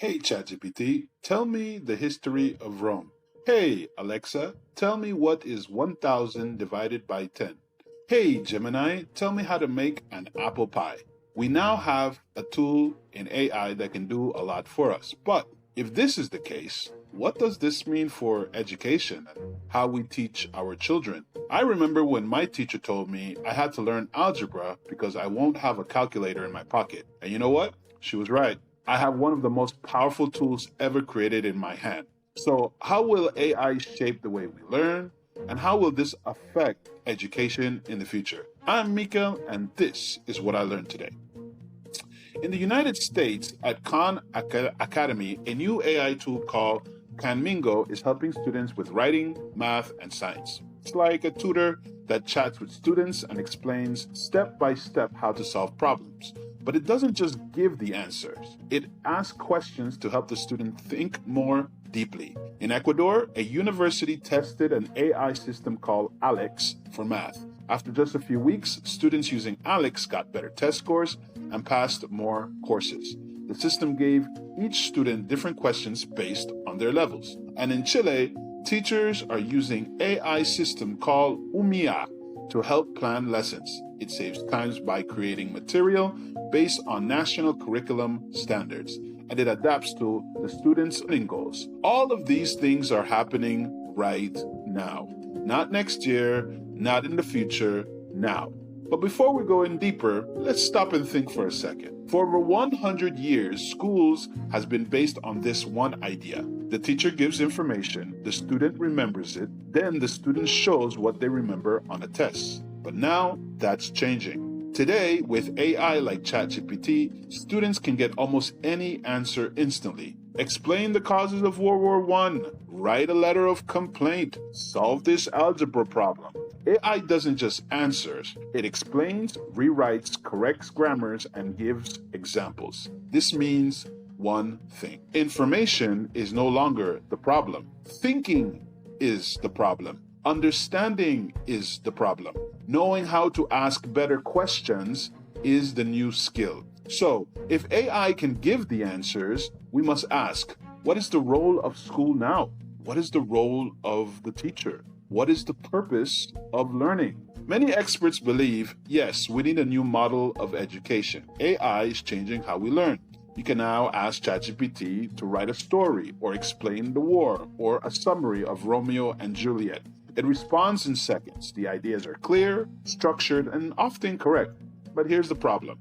Hey Chat Gpt, tell me the history of Rome. Hey Alexa, tell me what is 1000 divided by 10. Hey Gemini, tell me how to make an apple pie. We now have a tool in AI that can do a lot for us. But if this is the case, what does this mean for education and how we teach our children? I remember when my teacher told me I had to learn algebra because I won't have a calculator in my pocket. And you know what? She was right. I have one of the most powerful tools ever created in my hand. So, how will AI shape the way we learn? And how will this affect education in the future? I'm Mikel, and this is what I learned today. In the United States, at Khan Academy, a new AI tool called Canmingo is helping students with writing, math, and science. It's like a tutor that chats with students and explains step by step how to solve problems. But it doesn't just give the answers. It asks questions to help the student think more deeply. In Ecuador, a university tested an AI system called Alex for math. After just a few weeks, students using Alex got better test scores and passed more courses. The system gave each student different questions based on their levels. And in Chile, teachers are using AI system called Umia to help plan lessons. It saves time by creating material based on national curriculum standards, and it adapts to the students' learning goals. All of these things are happening right now. Not next year, not in the future, now. But before we go in deeper, let's stop and think for a second. For over 100 years, schools has been based on this one idea. The teacher gives information, the student remembers it, then the student shows what they remember on a test. But now, that's changing. Today, with AI like Chat Gpt, students can get almost any answer instantly. Explain the causes of World War I, write a letter of complaint, solve this algebra problem. AI doesn't just answer, it explains, rewrites, corrects grammars, and gives examples. This means one thing. Information is no longer the problem. Thinking is the problem. Understanding is the problem. Knowing how to ask better questions is the new skill. So, if AI can give the answers, we must ask, what is the role of school now? What is the role of the teacher? What is the purpose of learning? Many experts believe, yes, we need a new model of education. AI is changing how we learn. You can now ask ChatGPT to write a story or explain the war or a summary of Romeo and Juliet. It responds in seconds. The ideas are clear, structured, and often correct. But here's the problem.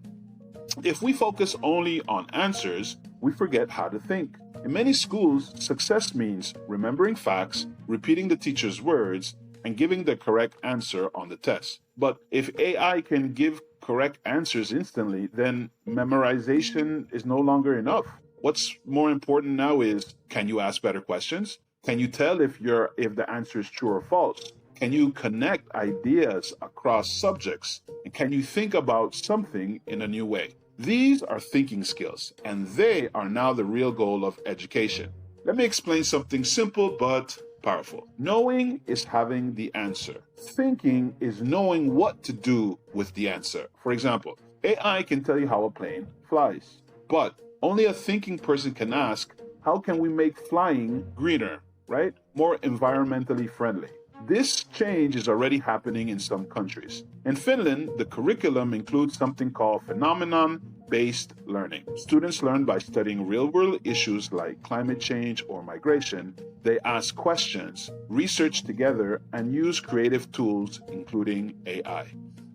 If we focus only on answers, we forget how to think. In many schools, success means remembering facts, repeating the teacher's words, and giving the correct answer on the test. But if AI can give correct answers instantly, then memorization is no longer enough. What's more important now is, can you ask better questions? Can you tell if the answer is true or false? Can you connect ideas across subjects? And can you think about something in a new way? These are thinking skills, and they are now the real goal of education. Let me explain something simple but powerful. Knowing is having the answer. Thinking is knowing what to do with the answer. For example, AI can tell you how a plane flies, but only a thinking person can ask, how can we make flying greener, right? More environmentally friendly. This change is already happening in some countries. In Finland, the curriculum includes something called phenomenon-based learning. Students learn by studying real-world issues like climate change or migration. They ask questions, research together, and use creative tools, including AI.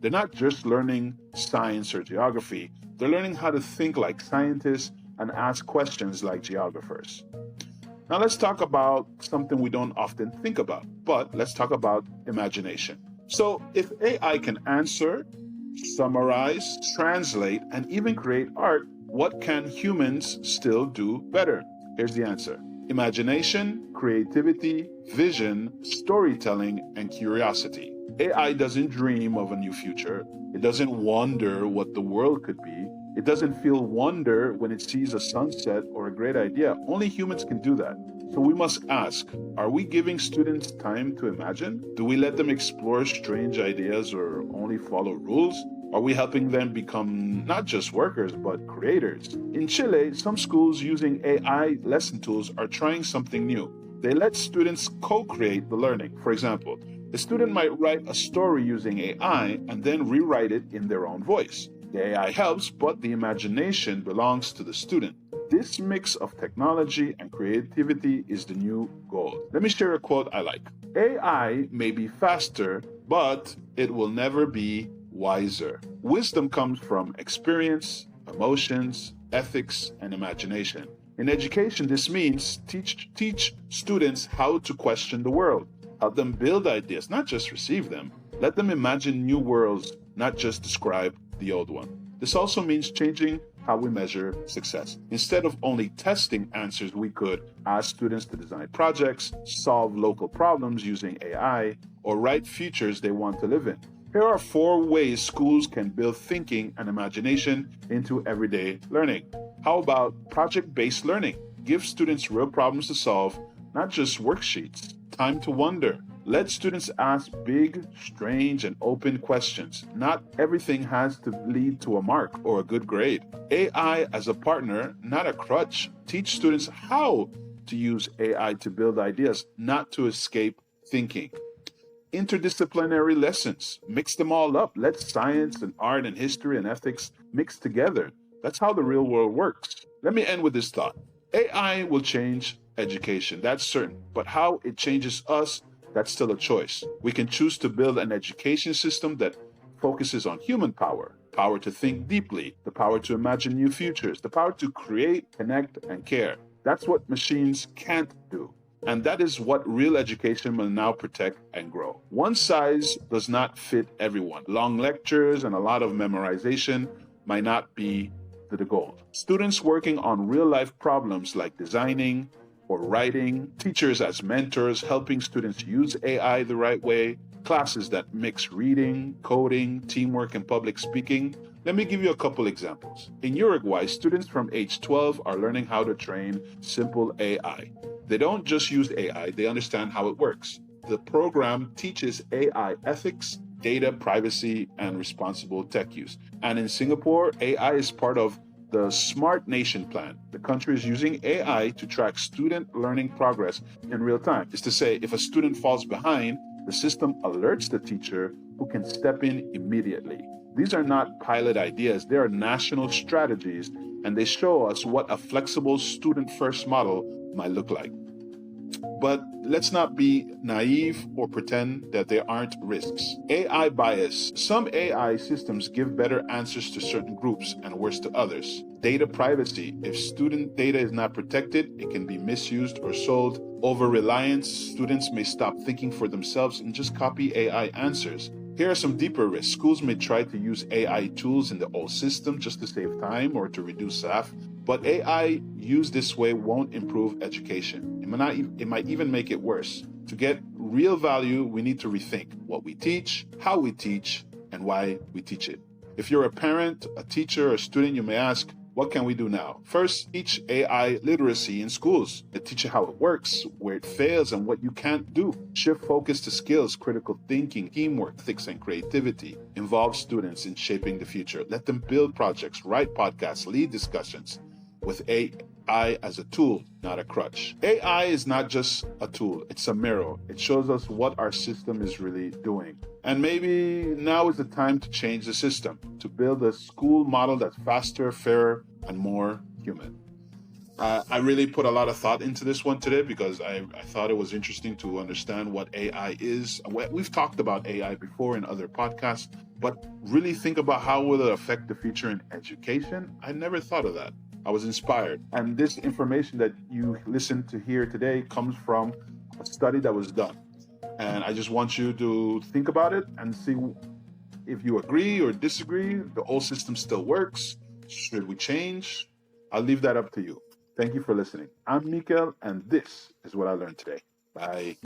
They're not just learning science or geography. They're learning how to think like scientists and ask questions like geographers. Now let's talk about something we don't often think about, but let's talk about imagination. So if AI can answer, summarize, translate, and even create art, what can humans still do better? Here's the answer. Imagination, creativity, vision, storytelling, and curiosity. AI doesn't dream of a new future. It doesn't wonder what the world could be. It doesn't feel wonder when it sees a sunset or a great idea. Only humans can do that. So we must ask, are we giving students time to imagine? Do we let them explore strange ideas or only follow rules? Are we helping them become not just workers, but creators? In Chile, some schools using AI lesson tools are trying something new. They let students co-create the learning. For example, a student might write a story using AI and then rewrite it in their own voice. The AI helps, but the imagination belongs to the student. This mix of technology and creativity is the new gold. Let me share a quote I like. AI may be faster, but it will never be wiser. Wisdom comes from experience, emotions, ethics, and imagination. In education, this means teach students how to question the world. Help them build ideas, not just receive them. Let them imagine new worlds, not just describe the old one. This also means changing how we measure success. Instead of only testing answers, we could ask students to design projects, solve local problems using AI, or write futures they want to live in. Here are 4 ways schools can build thinking and imagination into everyday learning. How about project-based learning? Give students real problems to solve, not just worksheets. Time to wonder. Let students ask big, strange, and open questions. Not everything has to lead to a mark or a good grade. AI as a partner, not a crutch. Teach students how to use AI to build ideas, not to escape thinking. Interdisciplinary lessons. Mix them all up. Let science and art and history and ethics mix together. That's how the real world works. Let me end with this thought. AI will change education, that's certain. But how it changes us, that's still a choice. We can choose to build an education system that focuses on human power, power to think deeply, the power to imagine new futures, the power to create, connect, and care. That's what machines can't do. And that is what real education will now protect and grow. One size does not fit everyone. Long lectures and a lot of memorization might not be the goal. Students working on real life problems like designing or writing, teachers as mentors helping students use AI the right way, classes that mix reading, coding, teamwork, and public speaking. Let me give you a couple examples. In Uruguay, students from age 12 are learning how to train simple AI. They don't just use AI, they understand how it works. The program teaches AI ethics, data privacy, and responsible tech use. And in Singapore, AI is part of the Smart Nation Plan. The country is using AI to track student learning progress in real time. It's to say, if a student falls behind, the system alerts the teacher who can step in immediately. These are not pilot ideas, they are national strategies, and they show us what a flexible student-first model might look like. But let's not be naive or pretend that there aren't risks. AI bias. Some AI systems give better answers to certain groups and worse to others. Data privacy. If student data is not protected, it can be misused or sold. Over-reliance. Students may stop thinking for themselves and just copy AI answers. Here are some deeper risks. Schools may try to use AI tools in the old system just to save time or to reduce staff, but AI used this way won't improve education. It might even make it worse. To get real value, we need to rethink what we teach, how we teach, and why we teach it. If you're a parent, a teacher, or a student, you may ask, what can we do now? First, teach AI literacy in schools. Teach you how it works, where it fails, and what you can't do. Shift focus to skills, critical thinking, teamwork, ethics, and creativity. Involve students in shaping the future. Let them build projects, write podcasts, lead discussions with AI as a tool, not a crutch. AI is not just a tool, it's a mirror. It shows us what our system is really doing. And maybe now is the time to change the system, to build a school model that's faster, fairer, and more human. I really put a lot of thought into this one today because I thought it was interesting to understand what AI is. We've talked about AI before in other podcasts, but really think about how will it affect the future in education. I never thought of that. I was inspired. And this information that you listen to here today comes from a study that was done. And I just want you to think about it and see if you agree or disagree. The old system still works. Should we change? I'll leave that up to you. Thank you for listening. I'm Mikel, and this is what I learned today. Bye.